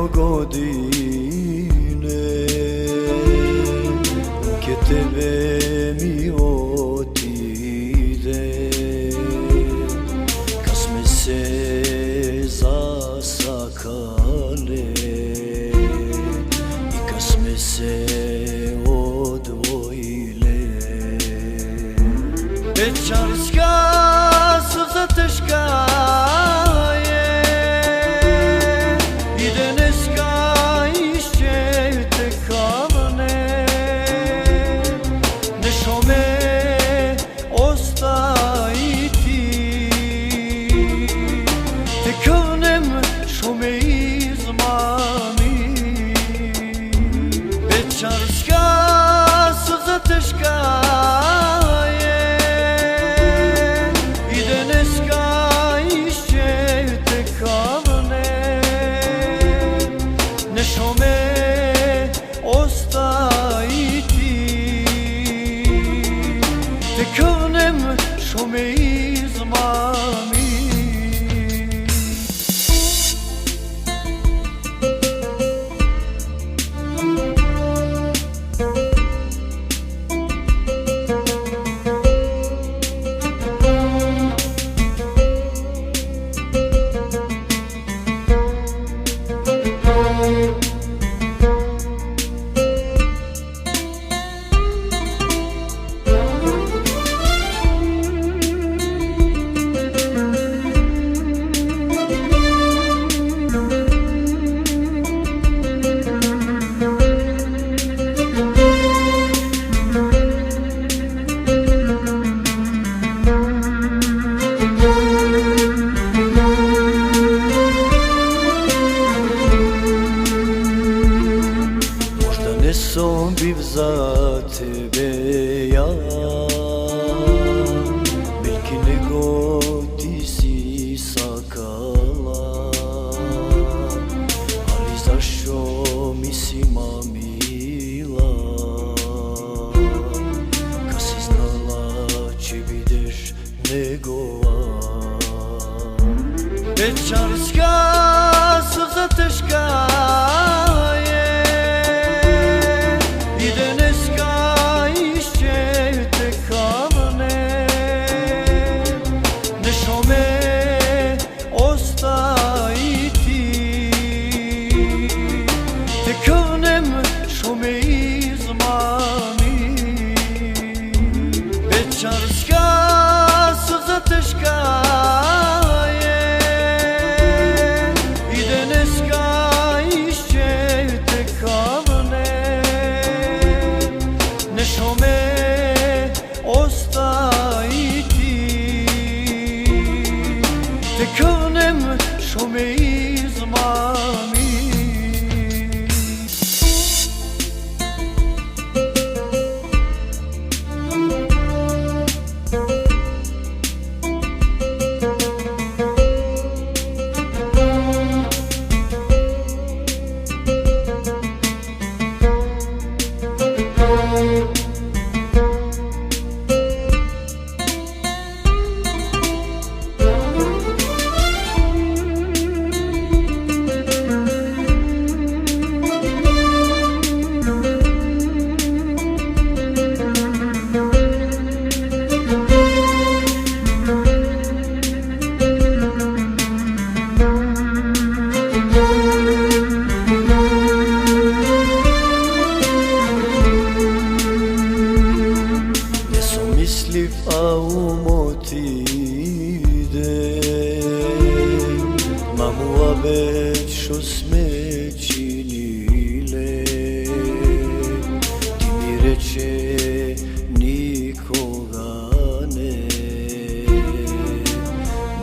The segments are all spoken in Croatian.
godine ke tebe mi otide, kad sme se zasakale i kad sme se odvojile. Večarska suza teška je i deneska išće te kamne, nešo me ostaj ti, te kavnem šo me izmami. Večarska suza teška nešo me ostaj ti, te kavnem šo me izmami. Nesom biv za tebe ja, belki nego ti si sakala, ali zašto mi si mamila, kad si znala će bideš negova. Večarska suza teška večarska suza teška je i deneska išće te kamne, nešo me ostaj ti, te kavnem šo me izmami. A umot ide na muhabet što sme činile, ti mi reče nikoga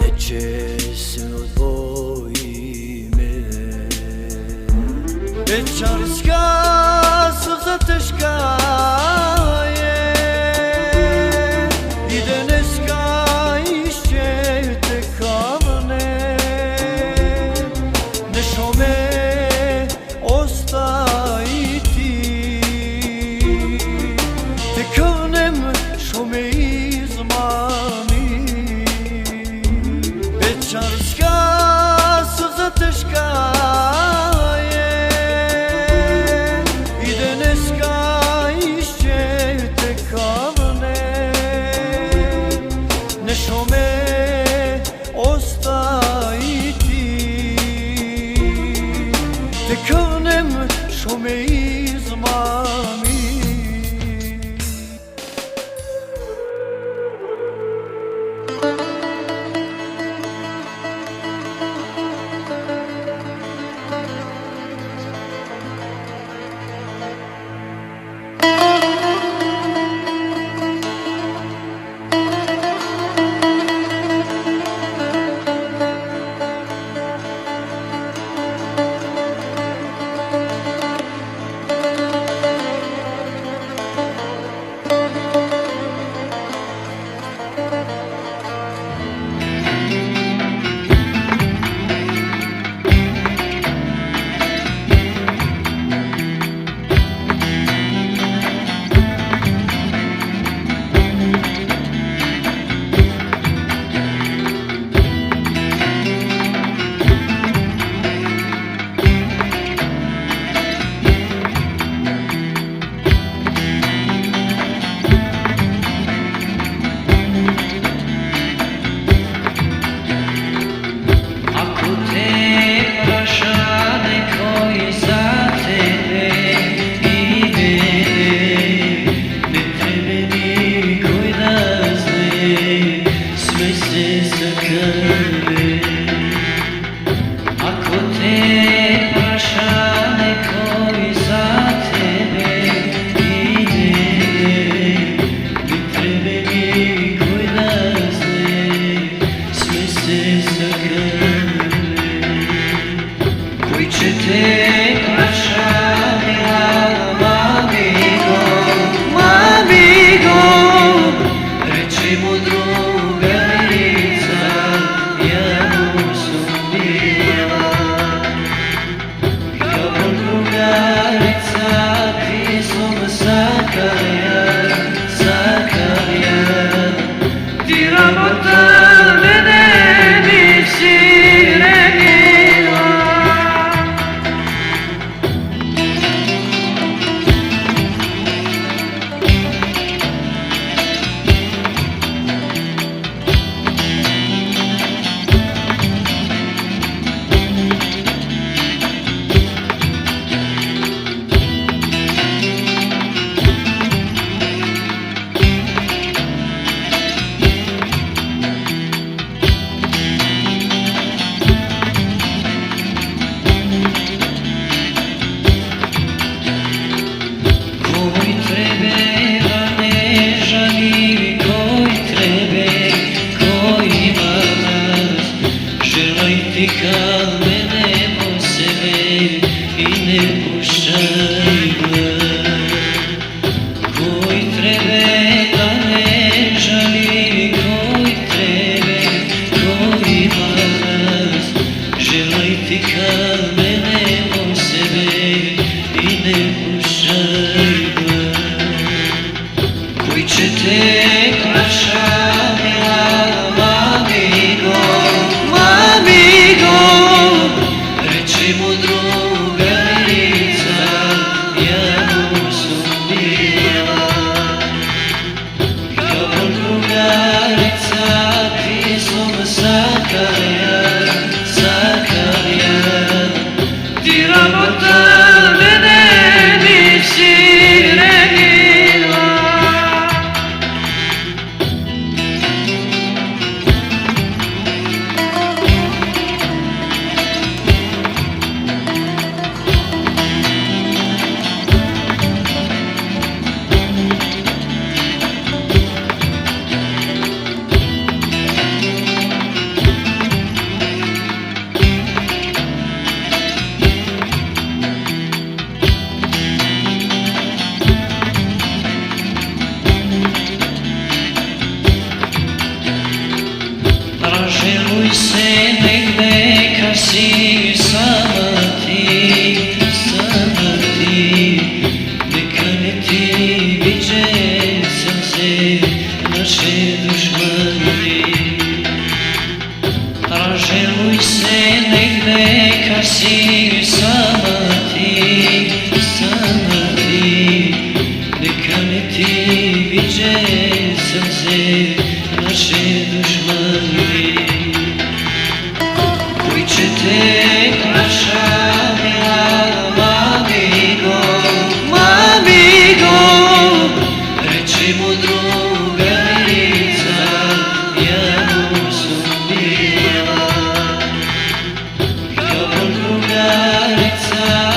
neće se odvoji me. Večarska suza teška Večarska suza teška je sakale. Ako te praša nekoj za tebe ide, bi treba nikoj da zne, sme se sakale. Koji će te praša Kad mene po sebe i ne puštaj glas. Koji trebe da ne žali, koji trebe, koji ima glas. Želaj ti kad mene po sebe i ne puštaj glas. Koji će te kraša Raželuj se negde kad si sama ti, neka ne ti viđe srce naše dušmani. Raželuj se negde kad si sama ti, neka ne ti viđe srce naše dušmani. Koji će te kraša mamigo, reći mu drugarica, ja mu sam bila. Kao drugarica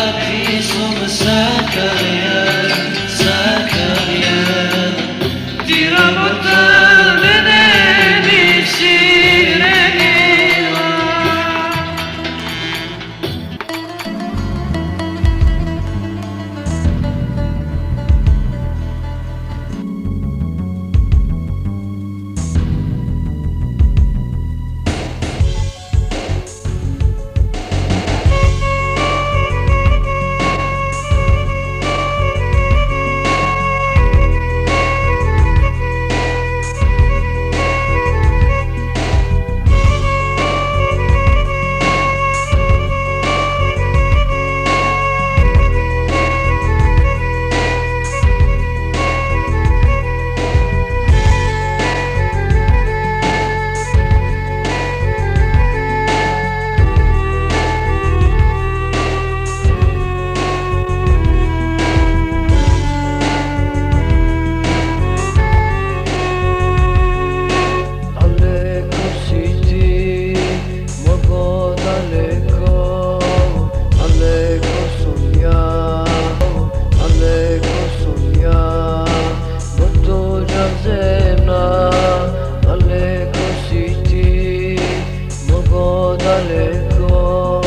далеко,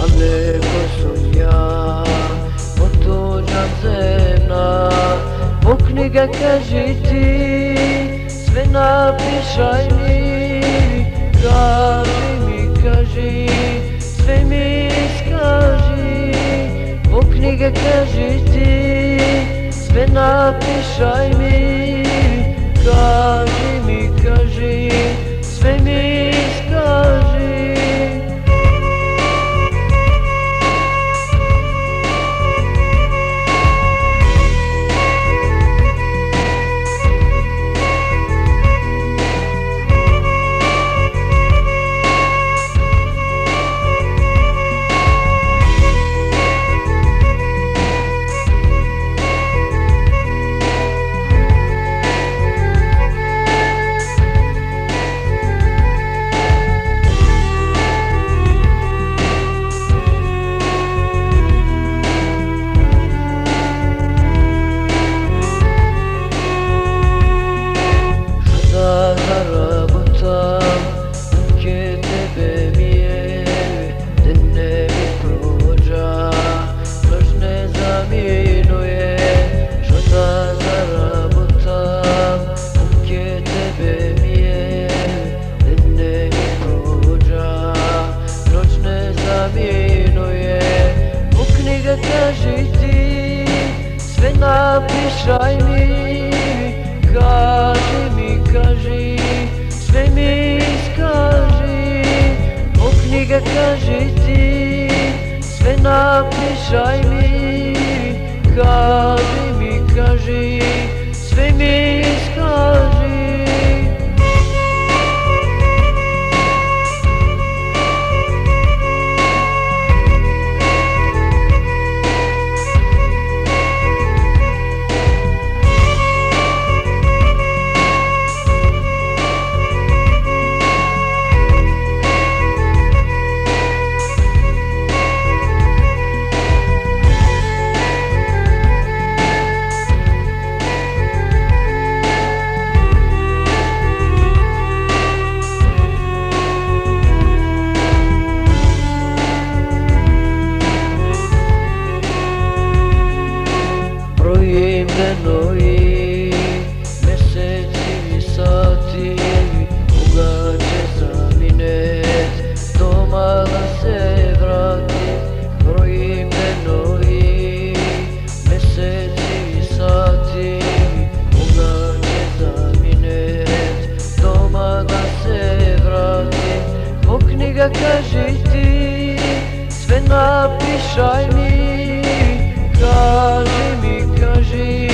а млеко сум ја, по туѓа земна. По книга кажи ти, све напишај ми, кажи, све ми скажи. По книга кажи ти, све напишај ми, кажи, све ми скажи. Кажи ти, све напишај ми, кажи, све ми скажи. По книга кажи ти, све напишај ми, кажи, све ми скажи. Броим денови, месеци и сати, кога ќе заминет, дома да се врати. Броим денови, месеци и сати, кога ќе заминет, дома да се врати. По книга кажи ти, све напишај ми, кажи,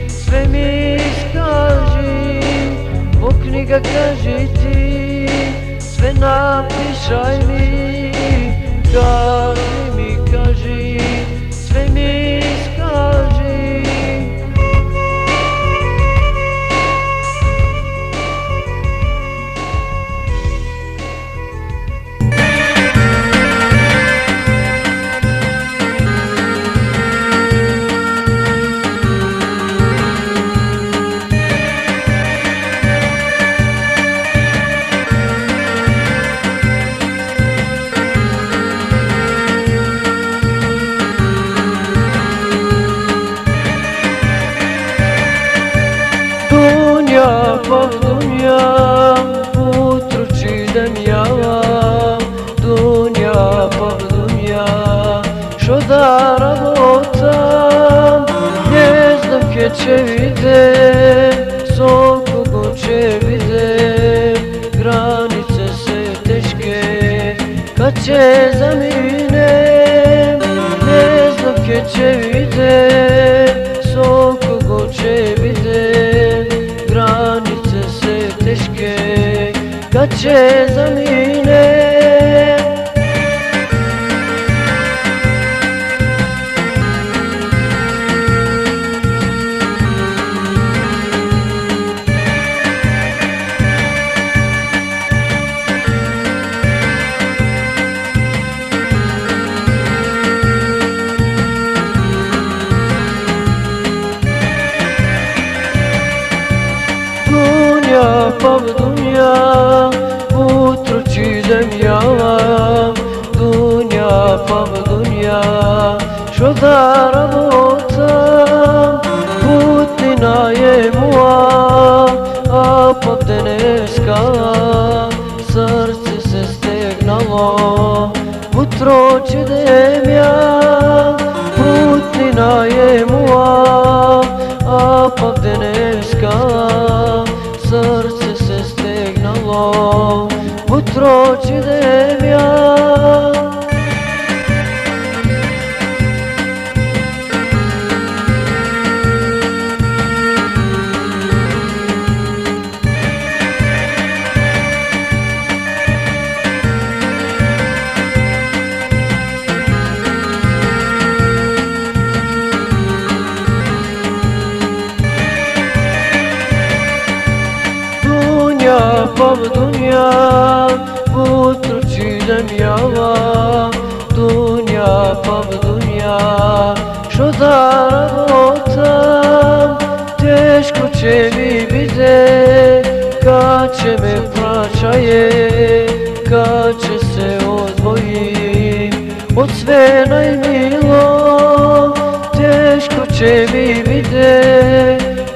све ми скажи. По книга кажи ти, све напишај ми, кажи, све ми скажи. Dunja, utro idem ja, dunja pa dunja, šo da radotam, ne znam kje će videm, so kogo će videm, granice se teške, kad će zaminem, ne znam kje će videm, so kogo će videm, granice se teške, kad će zaminem. Pa dunja, utro ci земјава, дунја пав дунја, шо да работам, путнина е муа, а пав денеска, срце се стегнало, утро ќе идем ја, путнина е муа, а пав денеска, срце се стегнало, утро ќе идем ја. Пав дунја, утро ќе идем јава, дунја пав дунја, шо да работам, тешко ќе ми биде, кад ќе ме праќае, кад ќе се одвоим од све најмило, тешко ќе ми биде,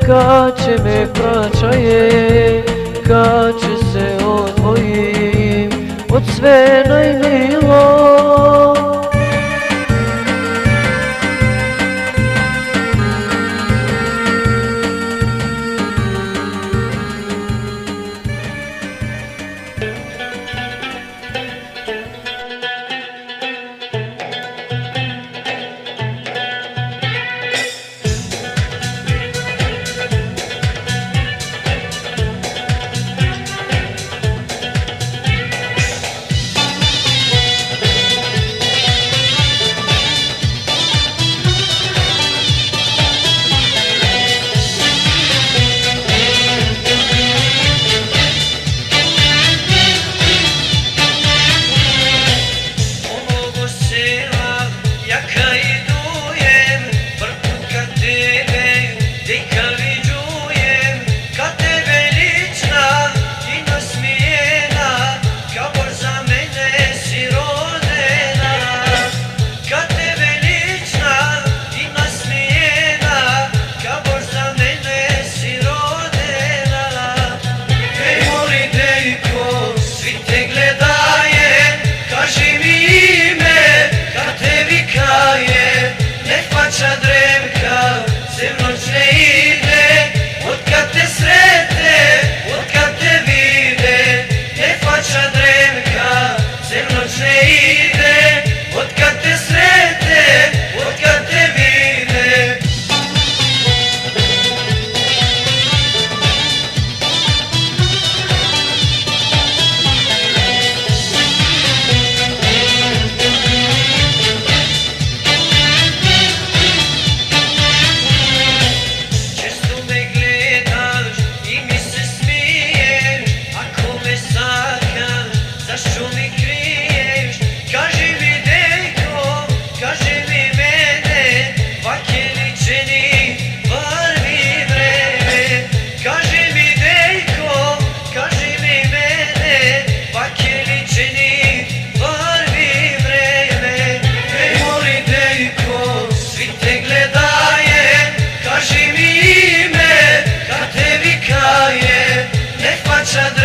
кад ќе ме праќае, кад ќе се одвоим од све најмило.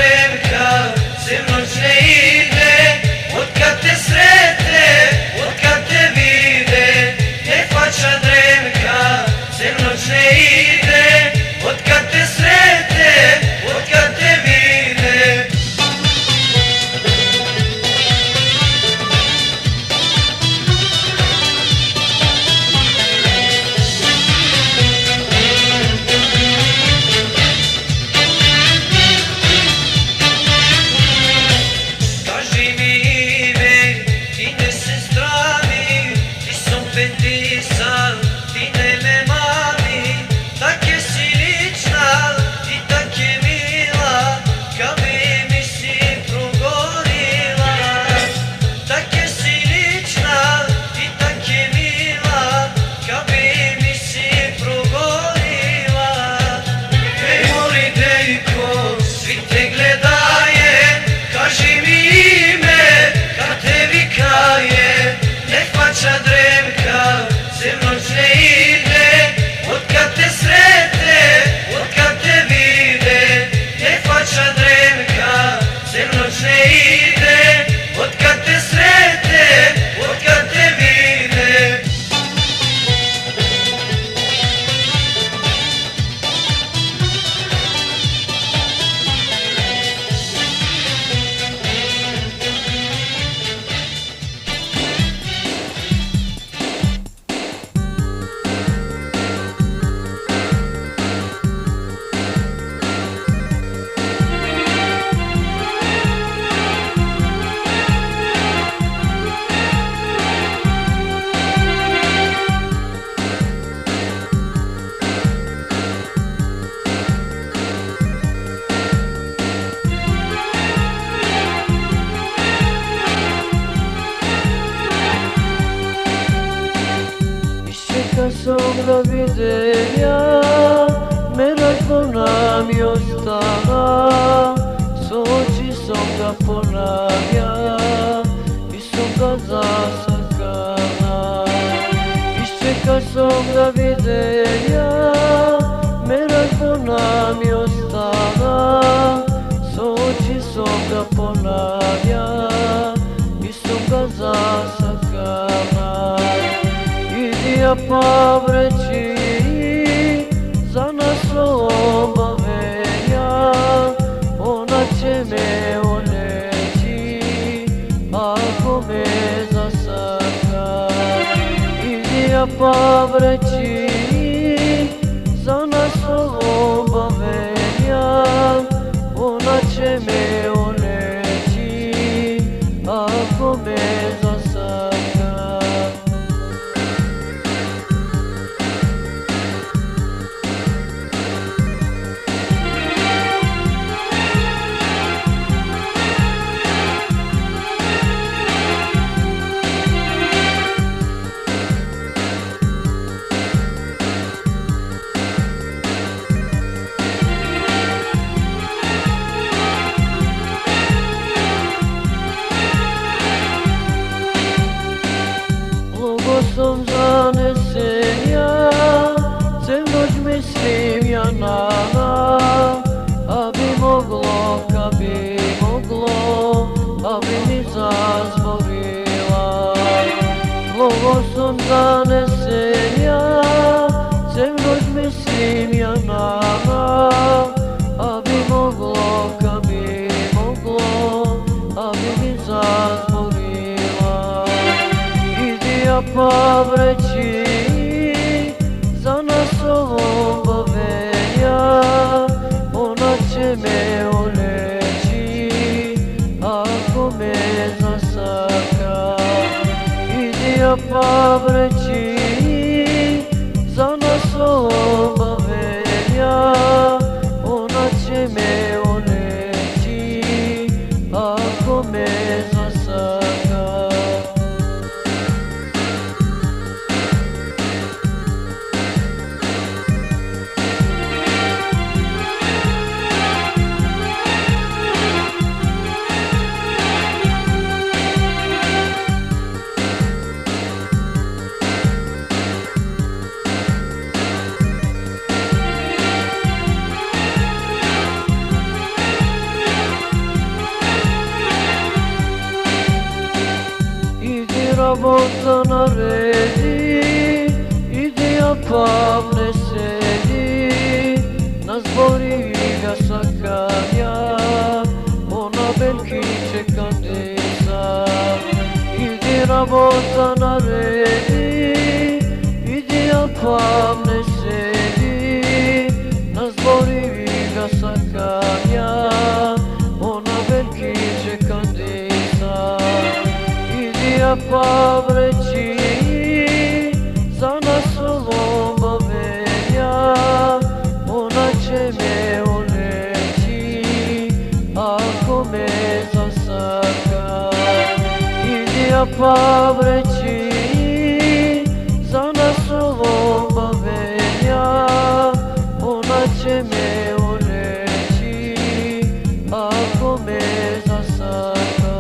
Drevka, se noć ne ide, сум да видев ја, мерајпона ми остана, со очи сум да понавја, и сум да засакана. Исчека сум да видев ја, мерајпона ми остана, со очи сум да понавја, и сум да засакана. Иди ја повречи за нас обавења, она ќе ме олечи ако ме засака. Иди ја повречи за нас обавења, она ќе ме олечи ако ме засака. Сум занесен ја, цел ноќ мислим ја на, а би могло, ка би могло, а би ми зазборила. Многу сум занесен ја, цел ноќ мислим ја на, а би могло, ка би могло, а би ми зазборила. Повречи за нас обавења, она ќе ме олечи ако ме засака. Иди ја повречи за нас обавења, она ќе ме олечи ако ме засака. Работа нареди, иди ја павне седи, на збори ја сакања, она белки чекам деца. Иди работа нареди, иди ја павне седи, на збори ја сакања, она белки чекам деца. Ја повречи за нас обавења, она ќе ме олечи ако ме засака. Иди ја повречи за нас обавења, она ќе ме олечи ако ме засака.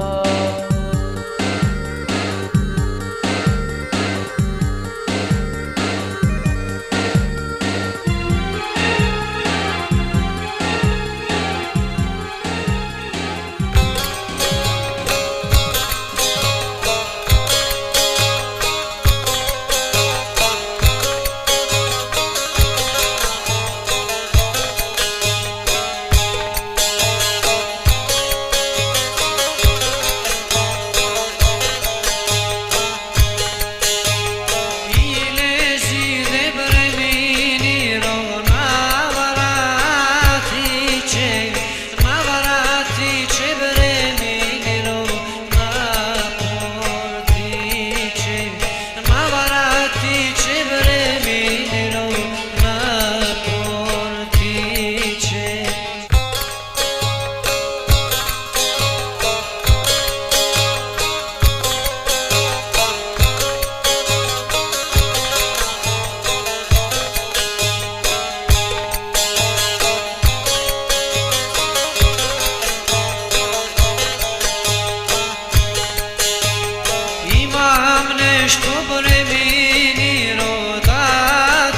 što preminiro da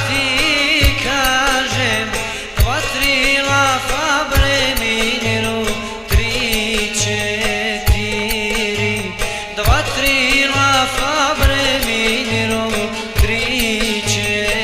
ti kažem, 2-3 lafa preminiro, 3-4, 2-3 lafa preminiro, 3-4.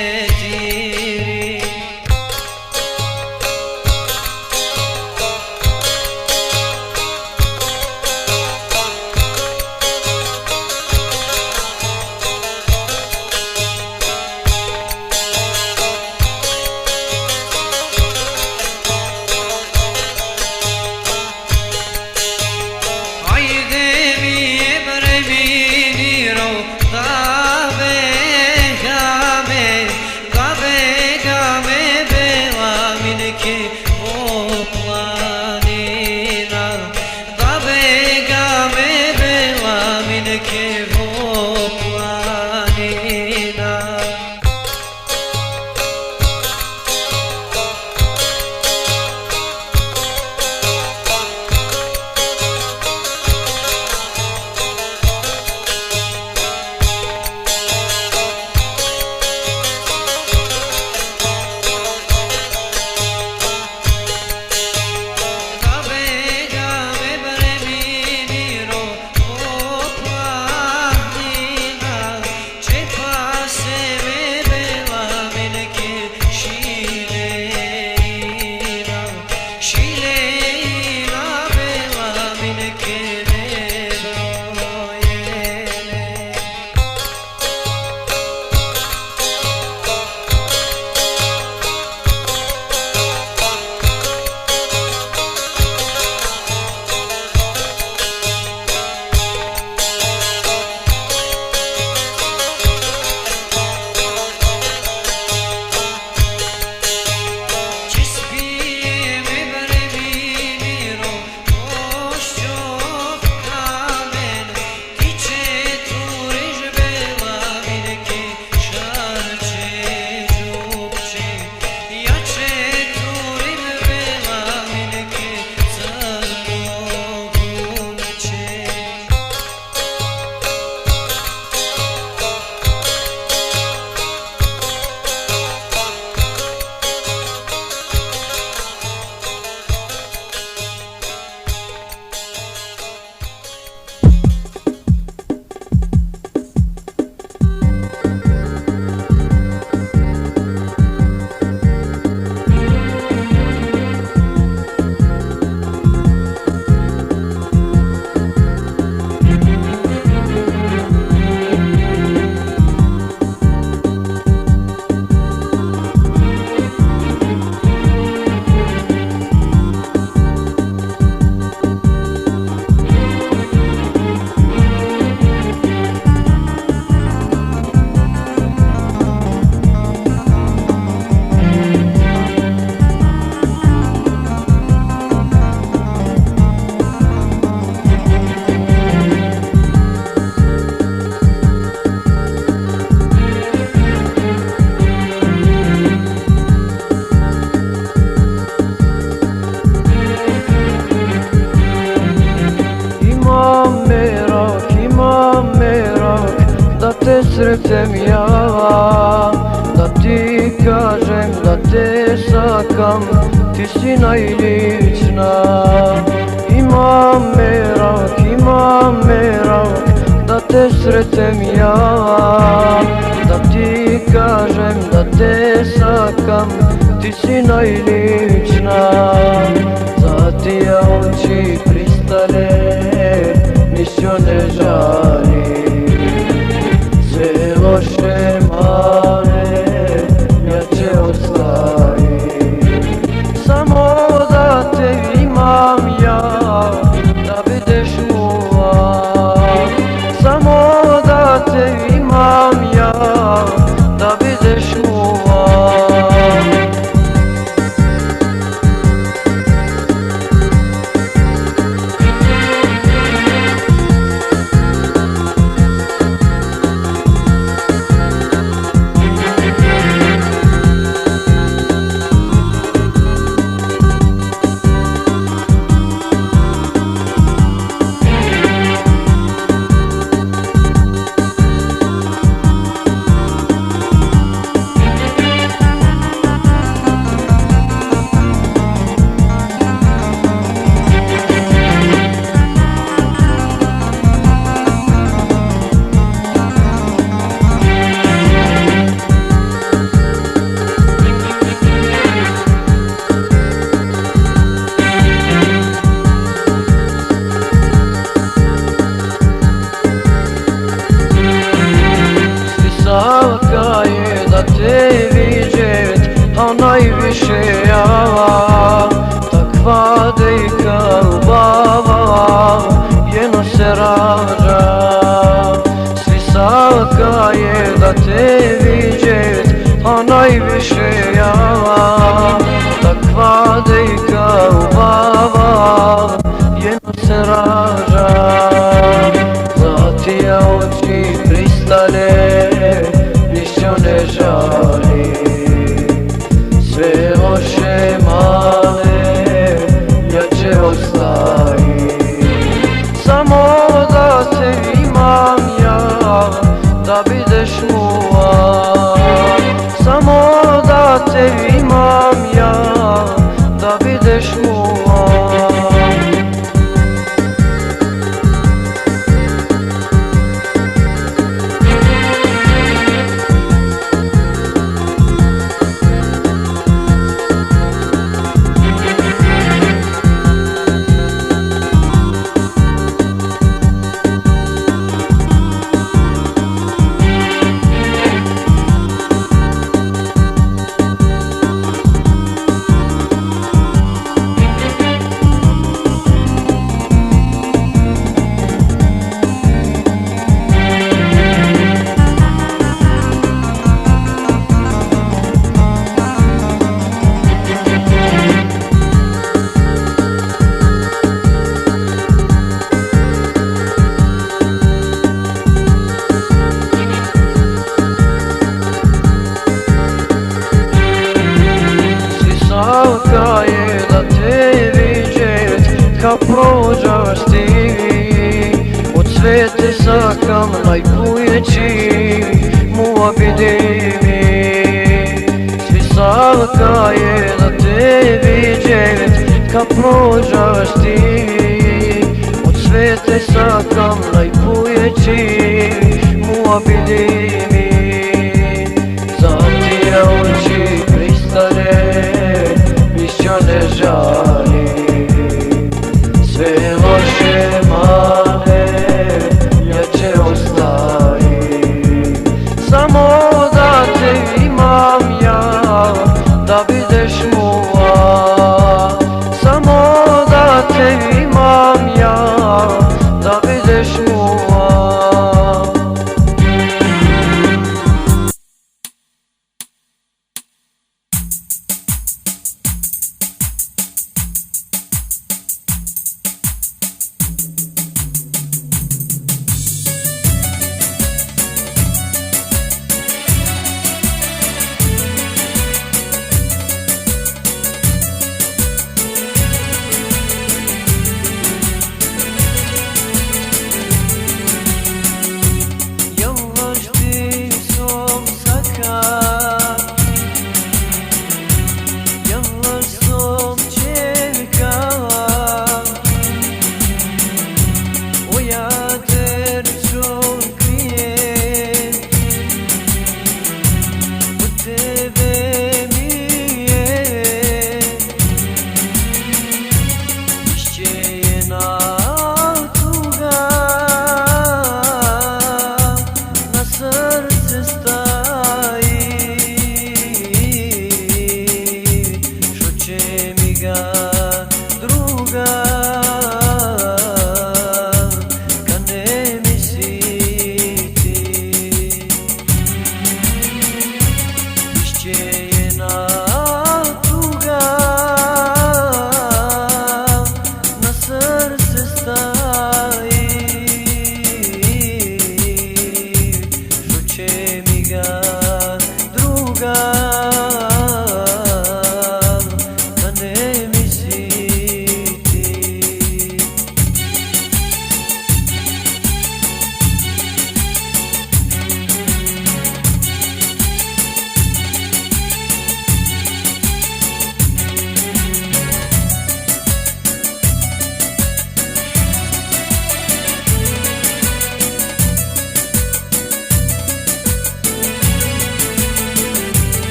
Srećem ja, da ti kažem, da te sakam, ti si najlična. Imam merak, da te srećem ja, da ti kažem, da te sakam, ti si najlična. Za ti ja oči pristane, ništa ne žali. Sve loše mane, jače ostavi. Samo da te imam ja, da budeš moja. Samo da te imam ja, da budeš moja. rađa. Svi sakaje da te viđet, a najviše ja. Takva dejka u baba, jedno se rađa. Zlatija oči pristane, ništa ne žali. Sve loše male, jače ostaji. Samo da te imam ja, da bideš moja. Samo da te imam ja, da bideš moja. Sakaje da te viđet, kad prođaš ti. Od svete sakam najkujeći, mua bidi mi. Svi sakaje da te viđet, kad prođaš ti. Od svete sakam najkujeći, mua bidi mi. Zlatija oči pristane, ništa ne žali. Sve loše mane, jače ostaji. Samo da te imam ja, da bideš moja. Samo da te imam ja, da bideš moja.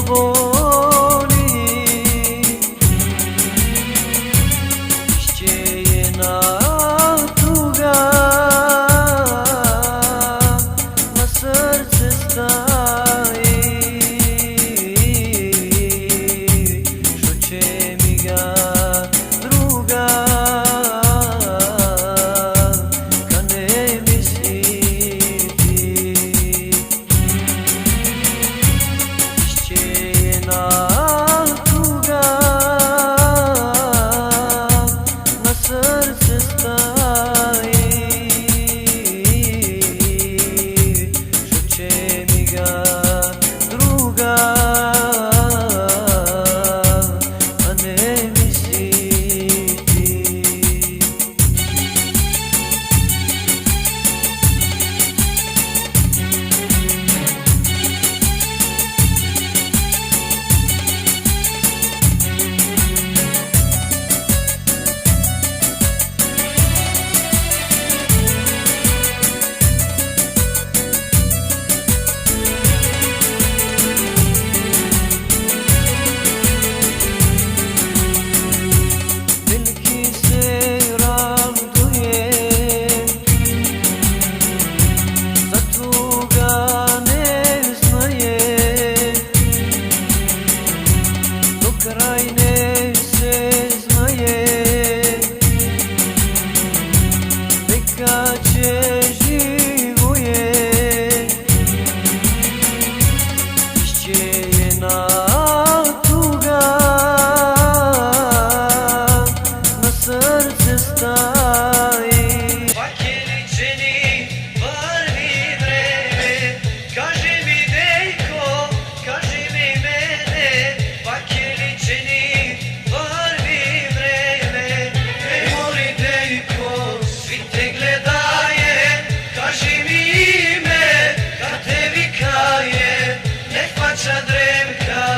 boli, išćejena tuga na srce staje, što će mi ga druga kad ne misliti. Išćejena tuga na srce staje, što će mi ga druga a ne misliti. Veliki se raduje, za tuga ne znaje, do krajne se znaje, veka će živoje. Išćejena tuga na srce staje. Vakeličeni prvi vreme, kaži mi dejko, kaži mi mene. Vakeličeni prvi vreme, ej moli dejko, svi te gledaje, kaži mi ime, kad te vikaje, nek pača dremka.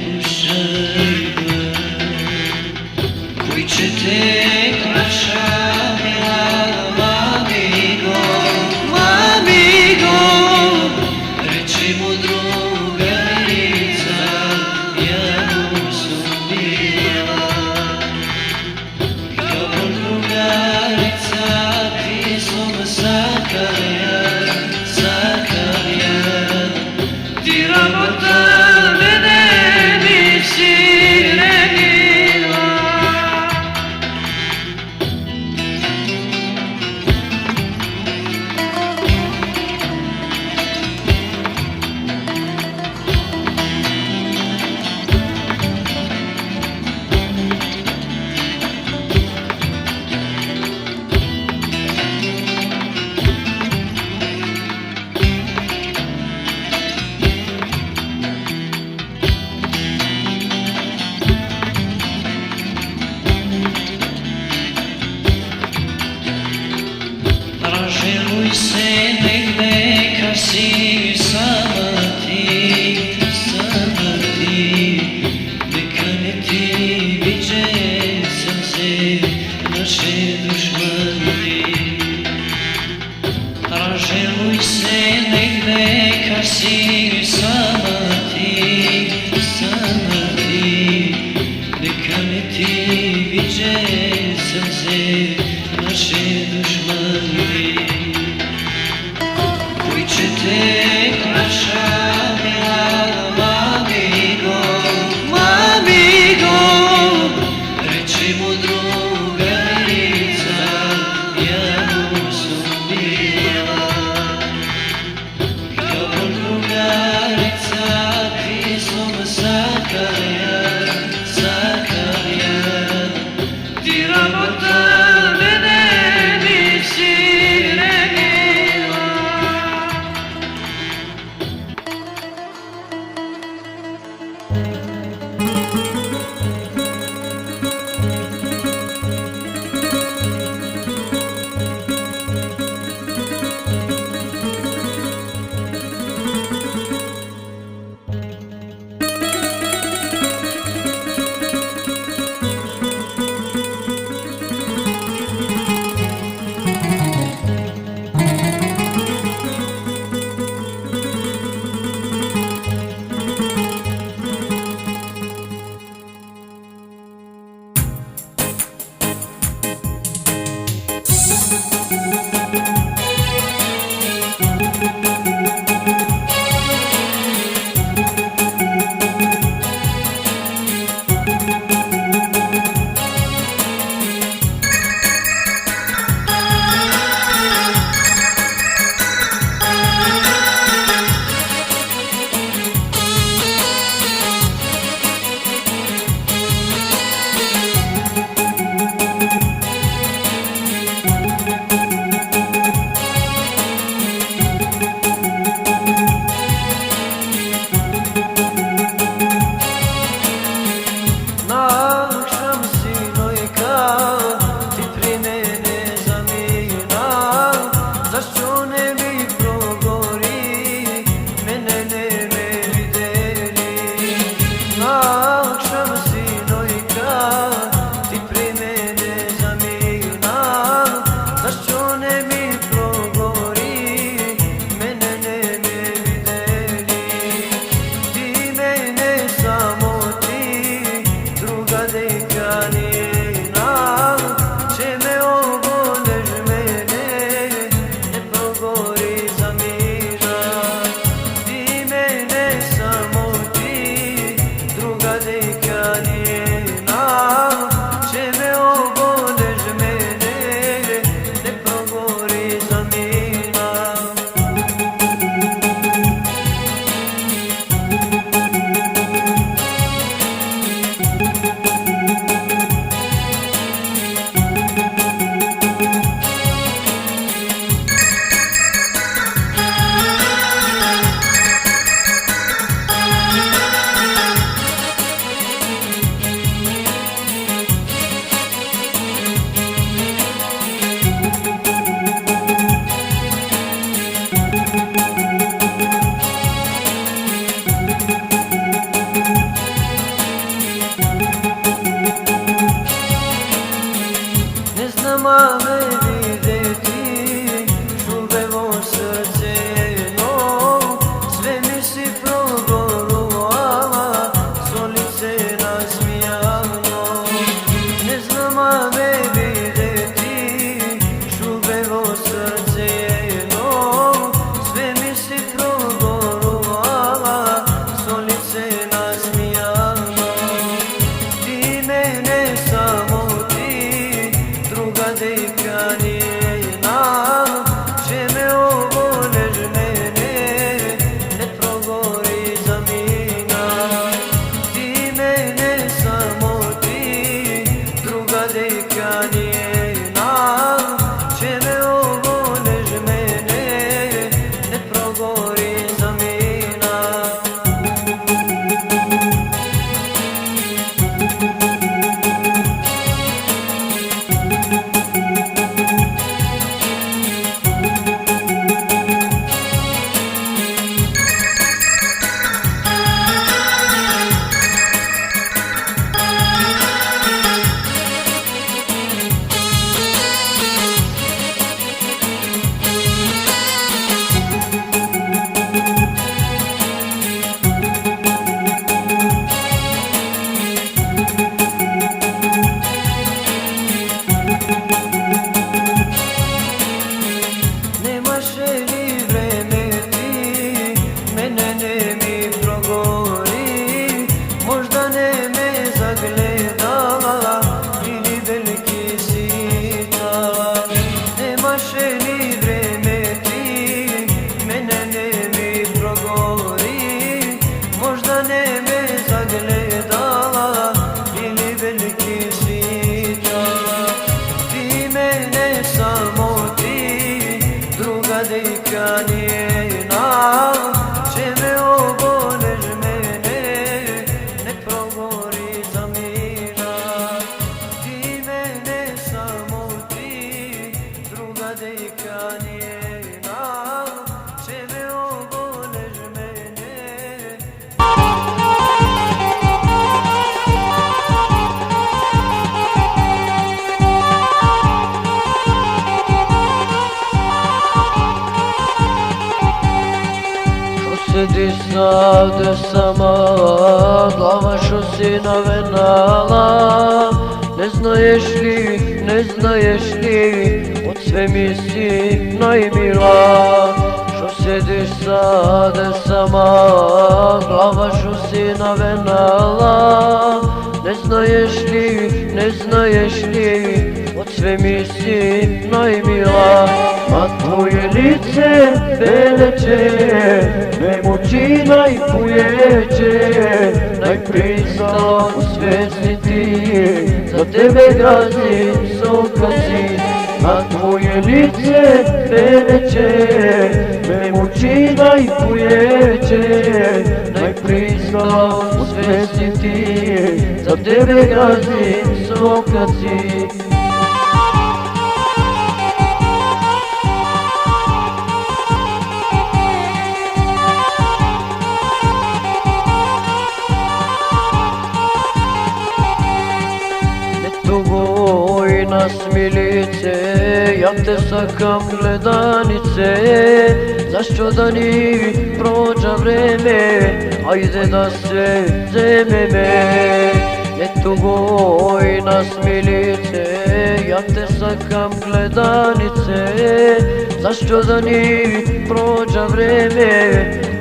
slušajme, koji će tek naša mila amigo, reći mu drugarica, ja mu sam bila. Kao drugarica ti sam Zakarija, ti rabota mene nisi renila. ne me zagledala ili veliki si čala. Nemaš ni vreme ti, mene ne mi progovori. Možda ne me zagledala ili veliki si čala. Ti mene samo ti, druga dejka njena. Če me oboleš mene, ne progovori za mina. Ti mene samo ti, druga dejka njena. Če me oboleš mene. Sediš ovde sama, glava što si navenala. Ne znaješ li, od sve mi si najmila. Što sediš ovde sama, glava što si navenala. Ne znaješ li, od sve mi si najmila. A tvoje lice beleće me muči najpujeće. Najpristao u svesti ti, za tebe gazim sokaci. A tvoje lice beleće me muči najpujeće. Najpristao u svesti ti, za tebe gazim sokaci. Nasmilice, jak te sakam gledanice. Zašto da ni prođa vreme, ajde da se zememe. Ne tugoj nasmilice, jak te sakam gledanice. Zašto da ni prođa vreme,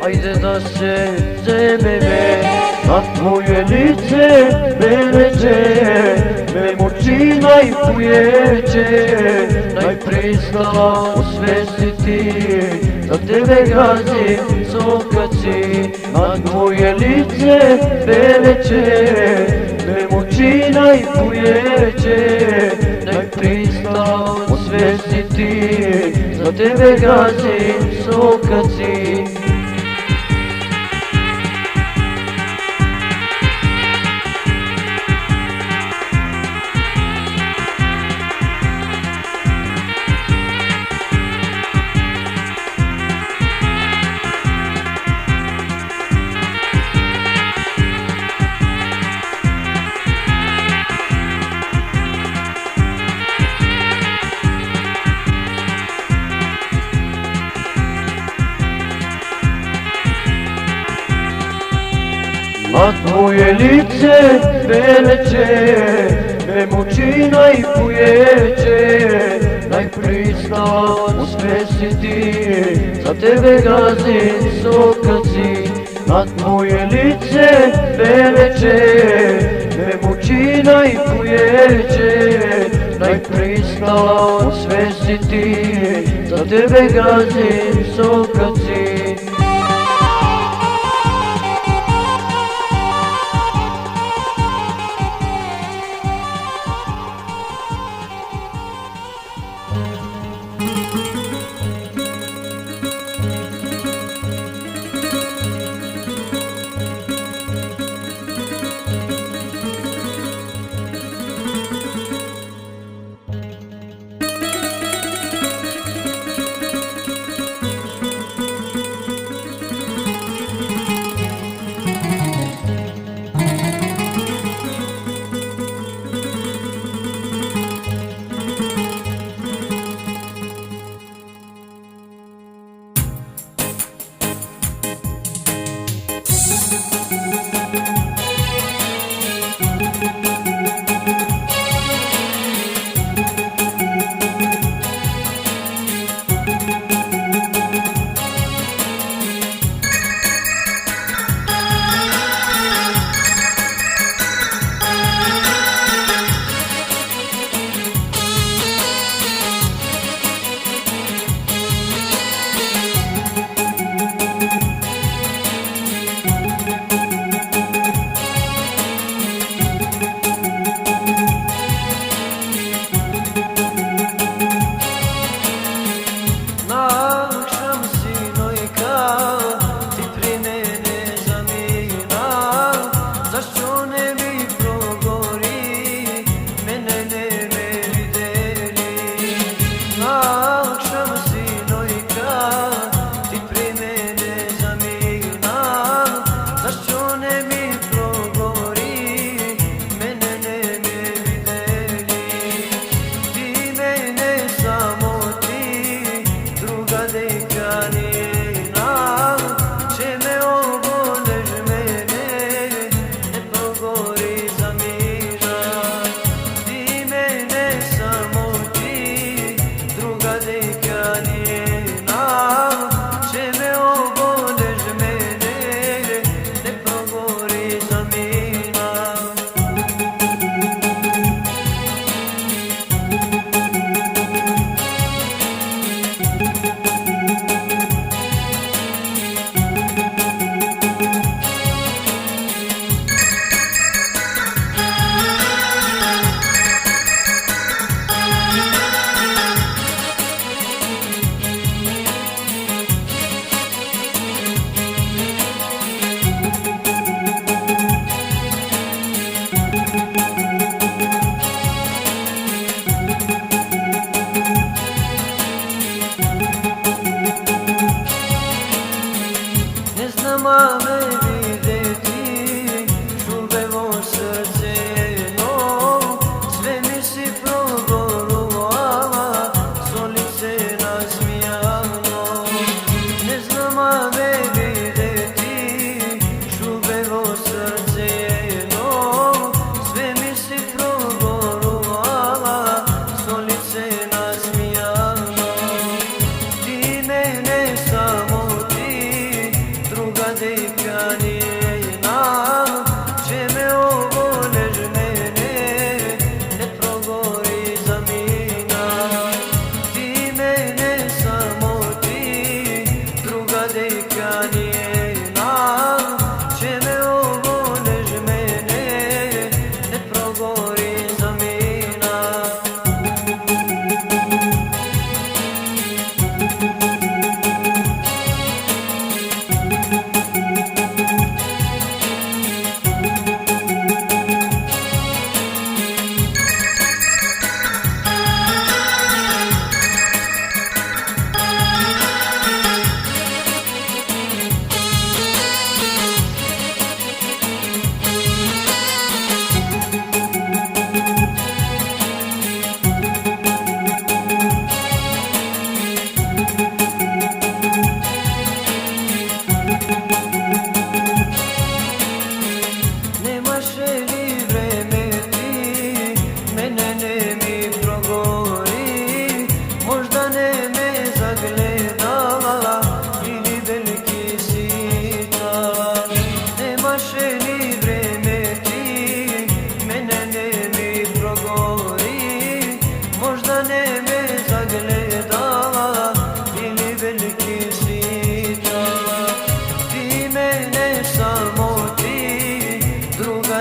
ajde da se zememe. A tvoje lice beleće me muči najpujeće. Najpristala u svesti ti, za tebe gazim sokaci. A tvoje lice beleće me muči najpujeće. Najpristala u svesti ti, za tebe gazim sokaci. A tvoje lice beleće me muči najpujeće. Najpristao u svesti ti, za tebe gazim sokaci. A tvoje lice beleće me muči najpujeće. Najpristao u svesti ti, za tebe gazim sokaci.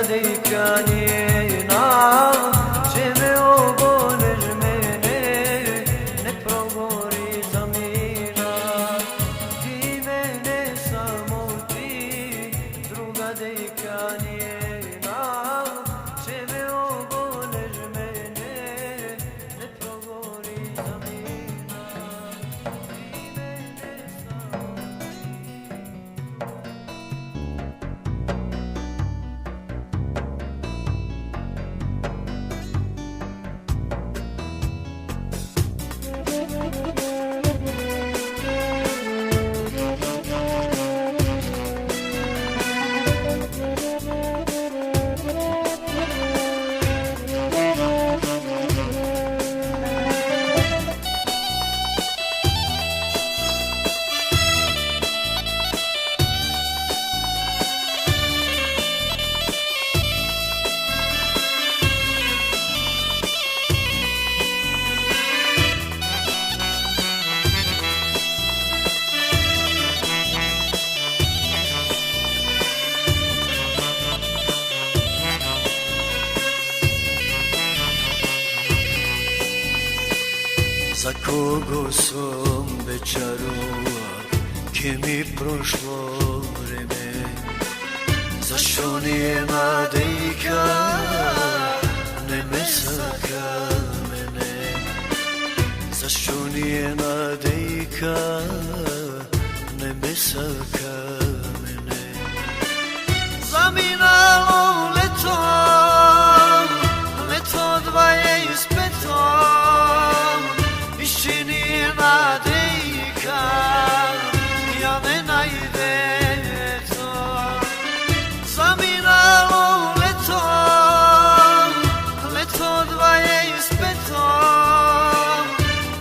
dhe I ka njena që me ogolesh mene ne progori zamina ti mene samo ti druga dhe I ka njena që me ogolesh mene ne progori zamina ti mene samo Za kogo sam večarova, ke mi prošlo vreme, zašto nijema dejka ne me saka mene, zašto nijema dejka ne me saka mene. Zaminalo leto, leto 25 više nijema dejka ja ne najde to. Zaminalo leto, leto 25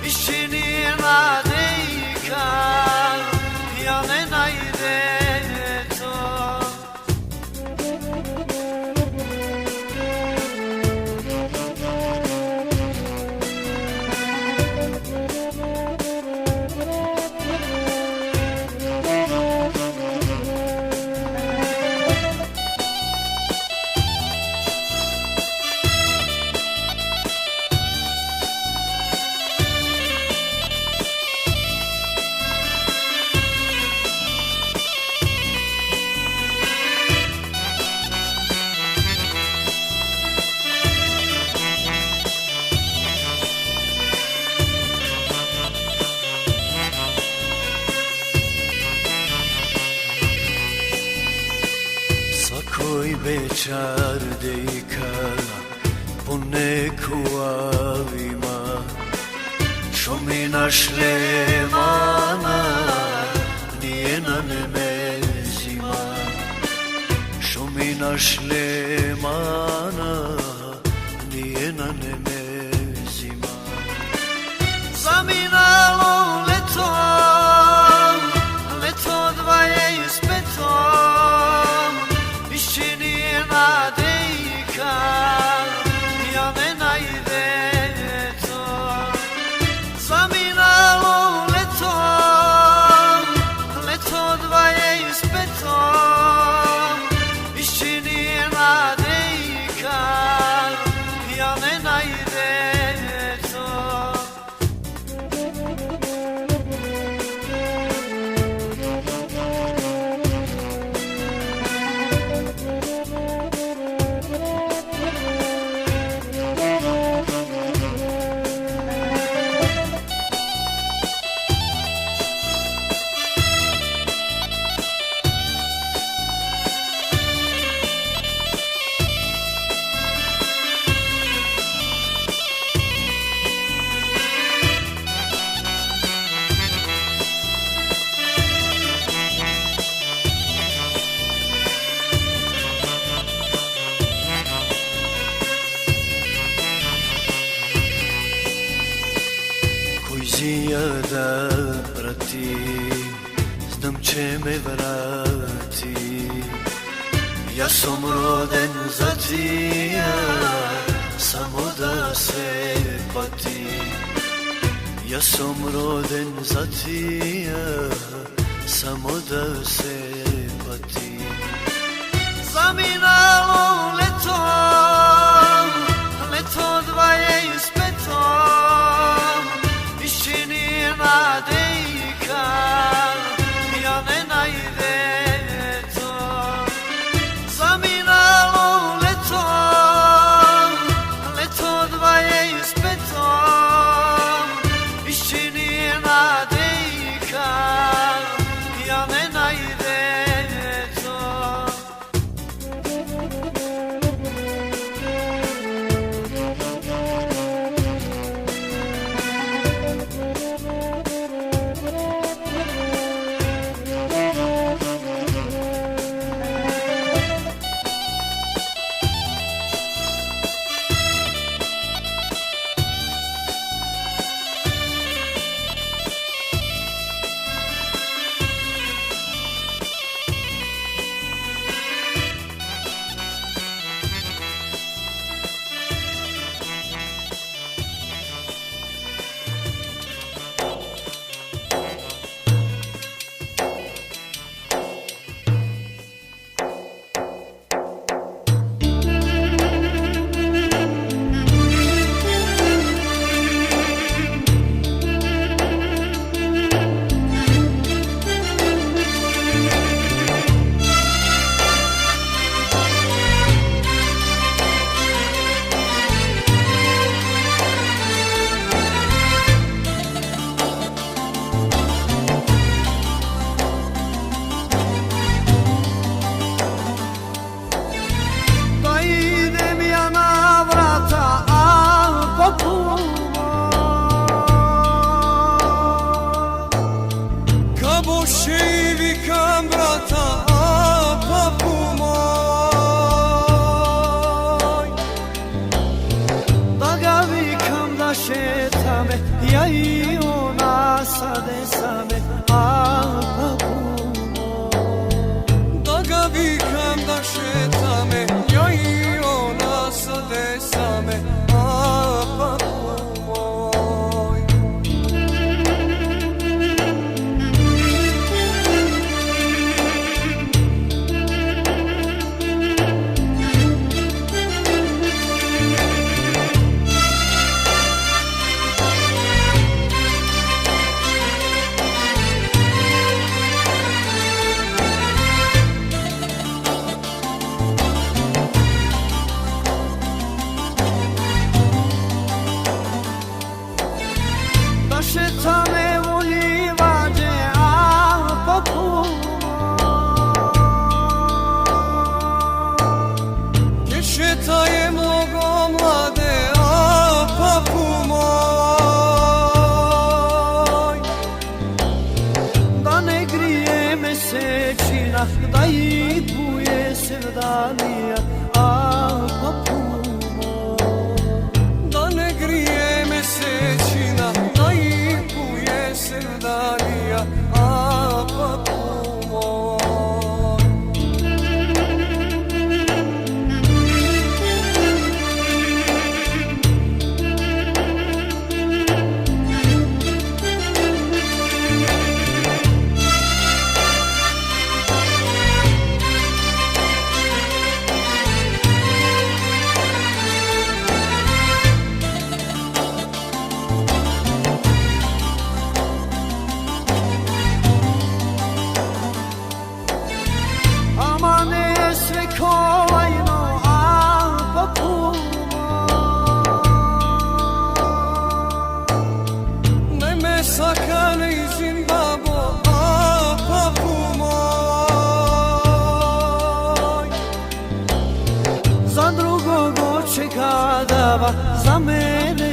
više nijema dejka ja ne najde to. Svakoj večer dejka po neku avima što mi našle mana nije na nemezima, što mi našle mana nije na nemezima. Zaminalo leto, leto 25 više nijema dejka ja ne najde to. Zaminalo leto, leto 25 više nijema dejka ja ne najde to. Poezija da prati, znam će me vrati. Ja sam roden za tija, samo da se pati. Ja sam roden za tija, samo da se pati. Zaminalo leto, leto 25, iščini nadejka, ja ne najde to. Zaminalo leto, leto 25, iščini nadejka, ja ne najde to. Vikam brata, papu moj, da ga vikam da šeta me, ja I ona sade same, papu moj. Da ga vikam da šeta me, ja I ona sade same, papu moj. Šeta me voli vađe, a papu moj. Šeta je mnogo mlade, a papu moj. Da ne grije mesečina, da I puje sevdanija, a papu moj. Da ne grije mesečina, da I puje sevdanija, a papu moj. Kolajno, a papu moj. Ne me sakane I Zimbabwe, a papu moj. Za drugog očekadava, za mene